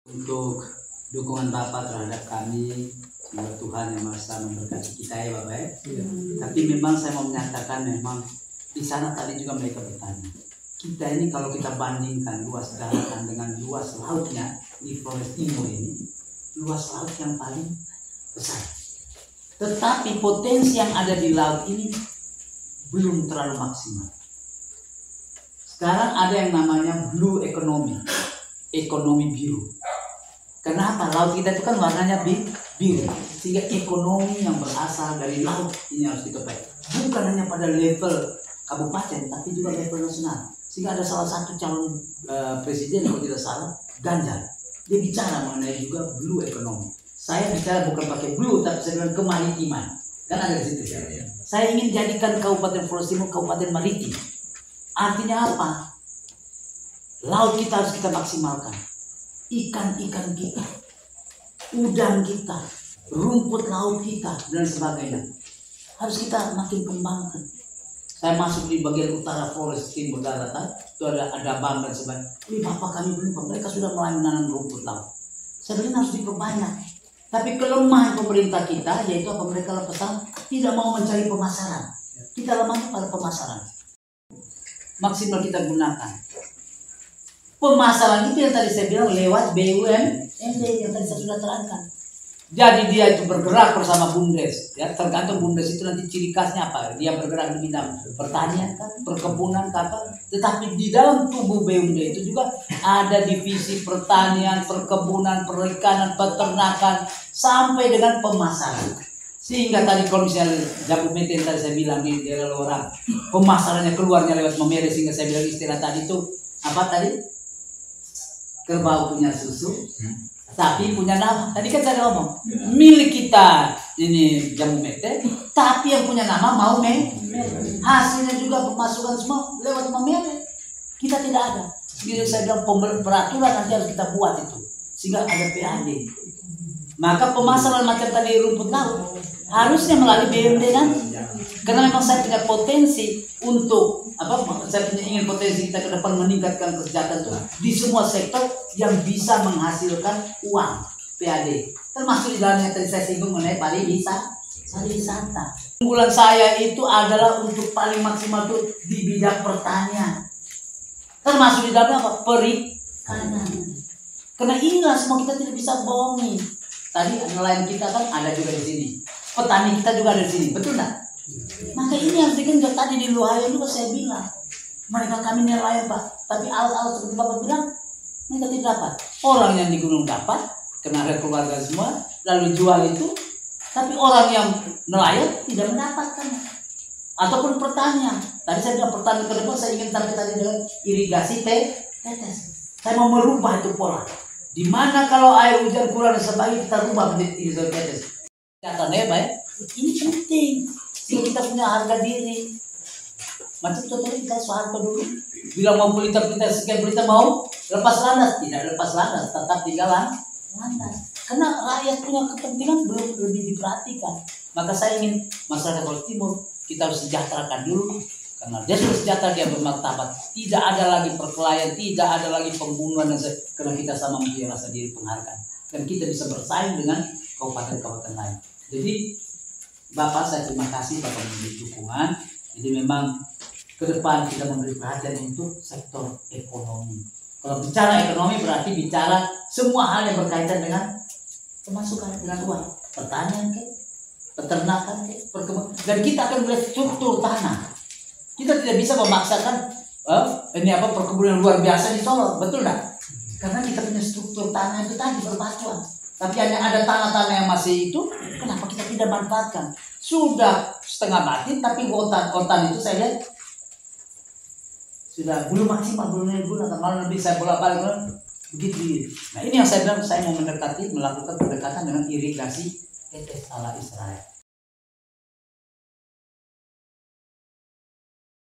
untuk dukungan Bapak terhadap kami. Semoga Tuhan yang Maha Esa memberkati kita ya Bapak ya. Tapi memang saya mau menyatakan memang di sana tadi juga mereka bertanya. Kita ini kalau kita bandingkan luas daratan dengan luas lautnya di Flores Timur ini, luas laut yang paling besar. Tetapi potensi yang ada di laut ini belum terlalu maksimal. Sekarang ada yang namanya blue economy, ekonomi biru. Kenapa? Laut kita itu kan warnanya biru, sehingga ekonomi yang berasal dari laut ini harus dikepai. Bukan hanya pada level kabupaten, tapi juga level nasional. Sehingga ada salah satu calon presiden kalau tidak salah, Ganjar. Dia bicara mengenai juga blue economy. Saya bicara bukan pakai blue, tapi saya bilang kemaritiman. Kan ada di situ. Ya. Saya ingin jadikan Kabupaten Flores Timur kabupaten maritim. Artinya apa? Laut kita harus kita maksimalkan. Ikan-ikan kita, udang kita, rumput laut kita, dan sebagainya. Harus kita makin kembangkan. Saya masuk di bagian utara Flores Timur daratan, itu ada bank dan sebagainya. Wih Bapak kami belum, mereka sudah mulai menanam rumput laut. Saya bilang harus diperbanyak. Tapi kelemahan pemerintah kita, yaitu apa mereka pesan, tidak mau mencari pemasaran. Kita lemah pada pemasaran. Maksimal kita gunakan. Pemasaran itu yang tadi saya bilang lewat BUMD yang tadi saya sudah terangkan. Jadi dia itu bergerak bersama BUMDes, ya tergantung BUMDes itu nanti ciri khasnya apa. Dia bergerak di bidang pertanian, kan, perkebunan, kapal. Tetapi di dalam tubuh BUMD itu juga ada divisi pertanian, perkebunan, perikanan, peternakan, sampai dengan pemasaran. Sehingga tadi kalau misalnya Jabu Mete yang tadi saya bilang di daerah Lorang, pemasarannya keluarnya lewat Memere, sehingga saya bilang istilah tadi itu apa tadi? Kerbau punya susu, sapi punya nama. Tadi kan saya ngomong, milik kita ini Jamu Mete, tapi yang punya nama mau hasilnya juga pemasukan semua lewat Memere. Kita tidak ada. Jadi saya bilang peraturan nanti harus kita buat itu, sehingga ada PAD. Maka pemasaran macam tadi rumput laut harusnya melalui BUMD nanti. Karena memang saya punya potensi untuk saya punya ingin potensi kita ke depan meningkatkan kesejahteraan itu di semua sektor yang bisa menghasilkan uang PAD. Termasuk di dalamnya tadi saya singgung mengenai pariwisata. Unggulan saya itu adalah untuk paling maksimal itu di bidang pertanian. Termasuk di dalamnya apa? Perikanan. Karena inilah semua kita tidak bisa bohongi. Tadi nelayan kita kan ada juga di sini. Petani kita juga ada di sini, betul nggak? Maka ini yang digenjot tadi di Luhaya juga saya bilang. Mereka kami nelayan Pak, tapi alat-alat seperti Bapak bilang mereka tidak dapat. Orang yang di gunung dapat, karena ada keluarga semua, lalu jual itu. Tapi orang yang nelayan tidak mendapatkan. Ataupun pertanian. Tadi saya bilang pertanian ke depan saya ingin target tadi dengan irigasi tetes. Saya mau merubah itu pola. Di mana kalau air hujan kurang sebaiknya kita rubah menjadi irigasi tetes. Katanya Pak ya, ini penting. Sehingga kita punya harga diri. Macam contohnya kita soal dulu. Bila mau pelita-pelita sekian pelita mau lepas landas, tidak lepas landas, tetap tinggal landas. Karena rakyat punya kepentingan belum lebih diperhatikan. Maka saya ingin masyarakat Flores Timur kita harus sejahterakan dulu. Karena dia sudah sejahtera, dia bermartabat. Tidak ada lagi perkelahian, tidak ada lagi pembunuhan karena kita sama mempunyai rasa diri penghargaan. Dan kita bisa bersaing dengan kabupaten-kabupaten lain. Jadi Bapak saya terima kasih Bapak memberi dukungan. Jadi memang ke depan kita memberi perhatian untuk sektor ekonomi. Kalau bicara ekonomi berarti bicara semua hal yang berkaitan dengan pemasukan, dengan uang, pertanian, peternakan, perkebunan. Dan kita akan melihat struktur tanah. Kita tidak bisa memaksakan perkebunan luar biasa di Solo, betul nggak? Karena kita punya struktur tanah itu tadi berbatuan. Tapi hanya ada tanah-tanah yang masih itu, kenapa kita tidak manfaatkan? Sudah setengah mati, tapi hutan itu saya lihat sudah belum maksimal, belum digunakan. Malah lebih saya bolak-balik begitu. Nah ini yang saya bilang, saya mau melakukan pendekatan dengan irigasi tetes ala Israel.